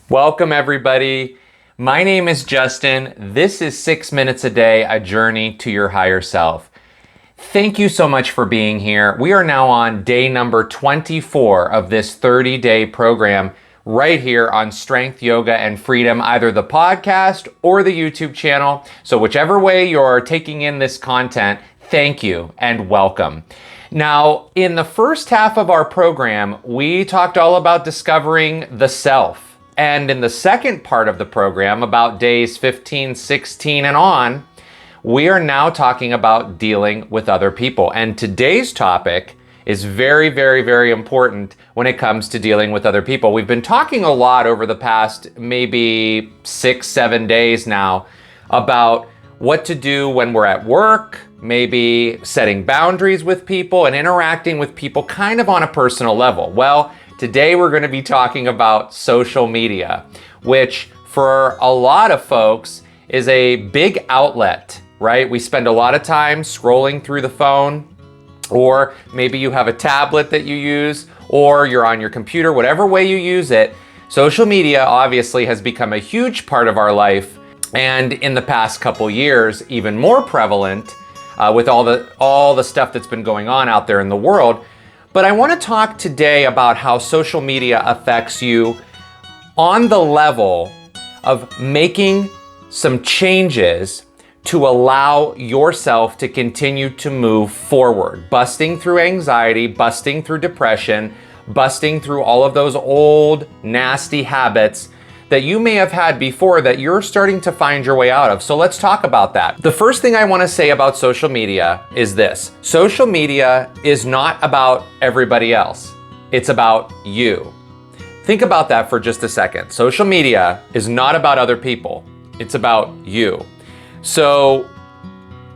Welcome, everybody. My name is Justin. This is 6 Minutes a Day, a journey to your higher self. Thank you so much for being here. We are now on day number 24 of this 30-day program right here on Strength, Yoga, and Freedom, either the podcast or the YouTube channel. So whichever way you're taking in this content, thank you and welcome. Now, in the first half of our program, we talked all about discovering the self. And in the second part of the program, about days 15, 16, and on, we are now talking about dealing with other people. And today's topic is very, very, very important when it comes to dealing with other people. We've been talking a lot over the past maybe 6, 7 days now about what to do when we're at work, maybe setting boundaries with people and interacting with people kind of on a personal level. Well, today we're going to be talking about social media, which for a lot of folks is a big outlet, right? We spend a lot of time scrolling through the phone, or maybe you have a tablet that you use, or you're on your computer, whatever way you use it. Social media obviously has become a huge part of our life, and in the past couple years, even more prevalent with all the stuff that's been going on out there in the world. But I want to talk today about how social media affects you on the level of making some changes to allow yourself to continue to move forward, busting through anxiety, busting through depression, busting through all of those old nasty habits that you may have had before that you're starting to find your way out of. So let's talk about that. The first thing I want to say about social media is this. Social media is not about everybody else. It's about you. Think about that for just a second. Social media is not about other people. It's about you. So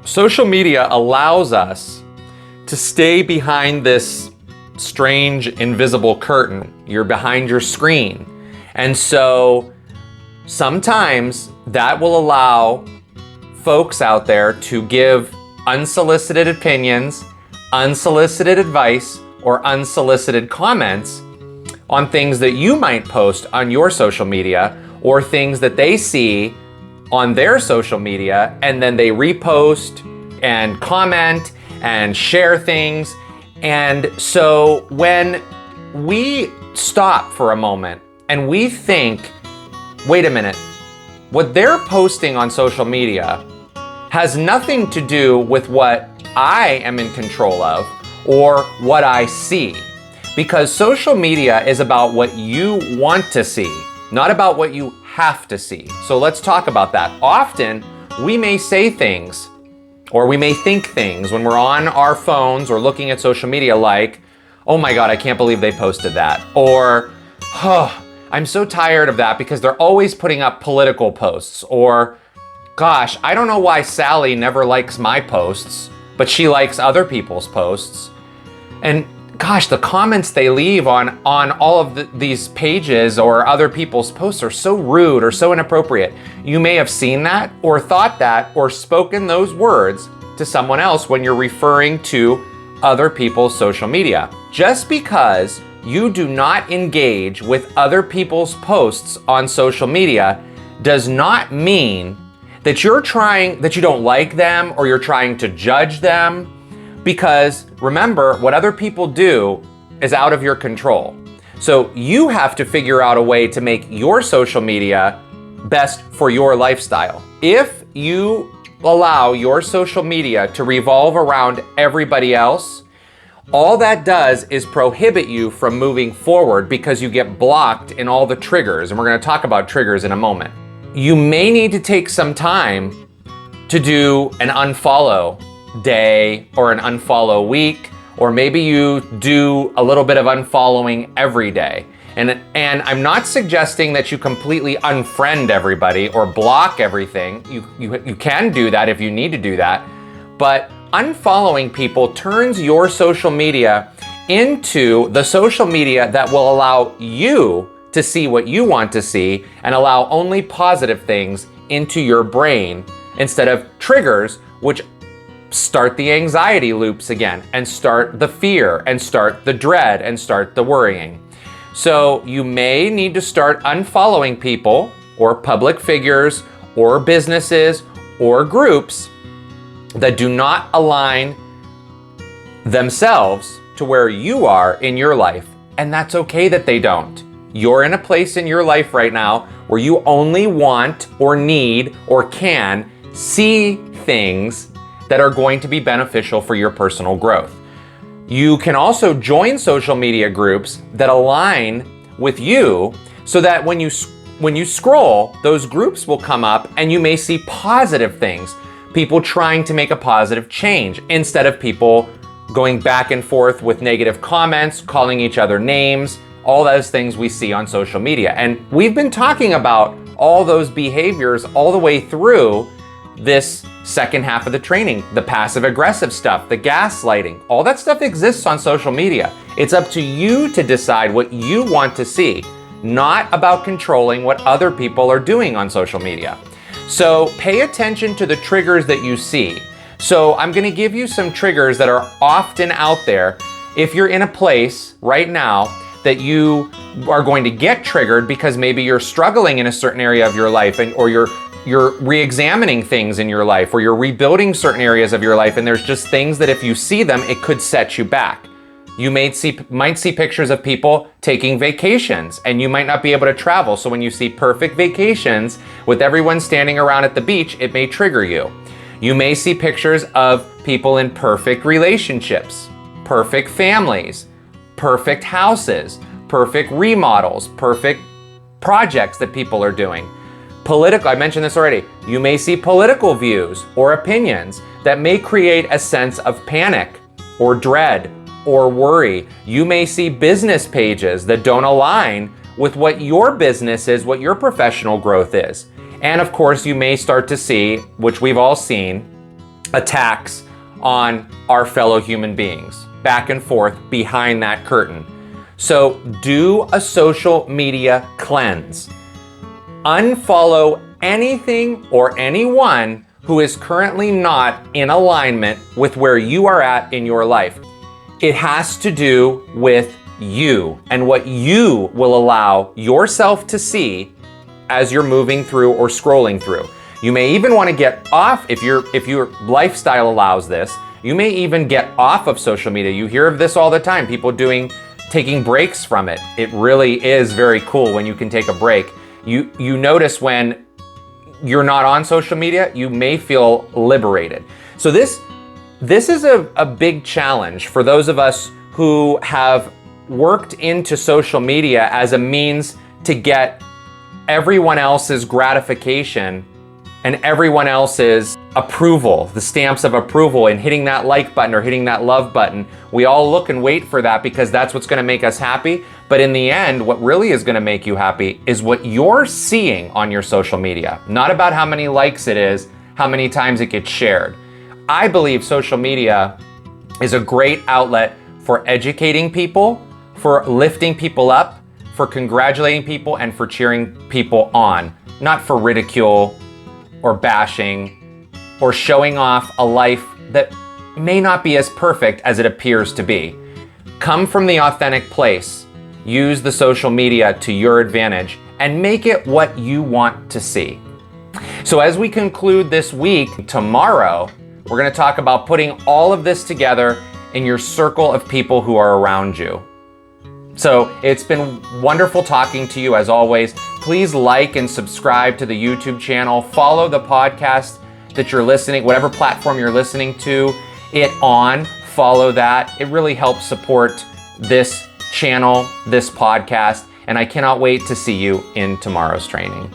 social media allows us to stay behind this strange invisible curtain. You're behind your screen. And so sometimes that will allow folks out there to give unsolicited opinions, unsolicited advice, or unsolicited comments on things that you might post on your social media, or things that they see on their social media, and then they repost and comment and share things. And so when we stop for a moment and we think, wait a minute, what they're posting on social media has nothing to do with what I am in control of or what I see. Because social media is about what you want to see, not about what you have to see. So let's talk about that. Often we may say things or we may think things when we're on our phones or looking at social media like, oh my God, I can't believe they posted that. Or, oh, I'm so tired of that because they're always putting up political posts. Or, gosh, I don't know why Sally never likes my posts, but she likes other people's posts. And gosh, the comments they leave on all of these pages or other people's posts are so rude or so inappropriate. You may have seen that or thought that or spoken those words to someone else when you're referring to other people's social media. Just because you do not engage with other people's posts on social media does not mean that you don't like them or you're trying to judge them. Because remember, what other people do is out of your control. So you have to figure out a way to make your social media best for your lifestyle. If you allow your social media to revolve around everybody else, all that does is prohibit you from moving forward because you get blocked in all the triggers. And we're going to talk about triggers in a moment. You may need to take some time to do an unfollow day or an unfollow week, or maybe you do a little bit of unfollowing every day. And I'm not suggesting that you completely unfriend everybody or block everything. You can do that if you need to do that, but unfollowing people turns your social media into the social media that will allow you to see what you want to see and allow only positive things into your brain instead of triggers, which start the anxiety loops again and start the fear and start the dread and start the worrying. So you may need to start unfollowing people or public figures or businesses or groups that do not align themselves to where you are in your life. And that's okay that they don't. You're in a place in your life right now where you only want or need or can see things that are going to be beneficial for your personal growth. You can also join social media groups that align with you so that when you scroll, those groups will come up and you may see positive things, people trying to make a positive change instead of people going back and forth with negative comments, calling each other names, all those things we see on social media. And we've been talking about all those behaviors all the way through this second half of the training. The passive aggressive stuff, the gaslighting, all that stuff exists on social media. It's up to you to decide what you want to see, not about controlling what other people are doing on social media. So pay attention to the triggers that you see. So I'm gonna give you some triggers that are often out there. If you're in a place right now that you are going to get triggered because maybe you're struggling in a certain area of your life, or you're re-examining things in your life, or you're rebuilding certain areas of your life, and there's just things that if you see them, it could set you back. You might see pictures of people taking vacations, and you might not be able to travel. So when you see perfect vacations with everyone standing around at the beach, it may trigger you. You may see pictures of people in perfect relationships, perfect families, perfect houses, perfect remodels, perfect projects that people are doing. I mentioned this already. You may see political views or opinions that may create a sense of panic or dread or worry. You may see business pages that don't align with what your business is, what your professional growth is. And of course, you may start to see, which we've all seen, attacks on our fellow human beings, back and forth behind that curtain. So do a social media cleanse. Unfollow anything or anyone who is currently not in alignment with where you are at in your life. It has to do with you and what you will allow yourself to see as you're moving through or scrolling through. You may even want to get off, if your lifestyle allows this, you may even get off of social media. You hear of this all the time, people taking breaks from it. It really is very cool when you can take a break. You notice when you're not on social media, you may feel liberated. So this is a big challenge for those of us who have worked into social media as a means to get everyone else's gratification and everyone else's approval, the stamps of approval, and hitting that like button or hitting that love button. We all look and wait for that because that's what's gonna make us happy. But in the end, what really is gonna make you happy is what you're seeing on your social media, not about how many likes it is, how many times it gets shared. I believe social media is a great outlet for educating people, for lifting people up, for congratulating people, and for cheering people on, not for ridicule or bashing or showing off a life that may not be as perfect as it appears to be. Come from the authentic place. Use the social media to your advantage and make it what you want to see. So as we conclude this week, tomorrow, we're going to talk about putting all of this together in your circle of people who are around you. So it's been wonderful talking to you as always. Please like and subscribe to the YouTube channel. Follow the podcast that you're listening, whatever platform you're listening to it on, follow that. It really helps support this channel, this podcast, and I cannot wait to see you in tomorrow's training.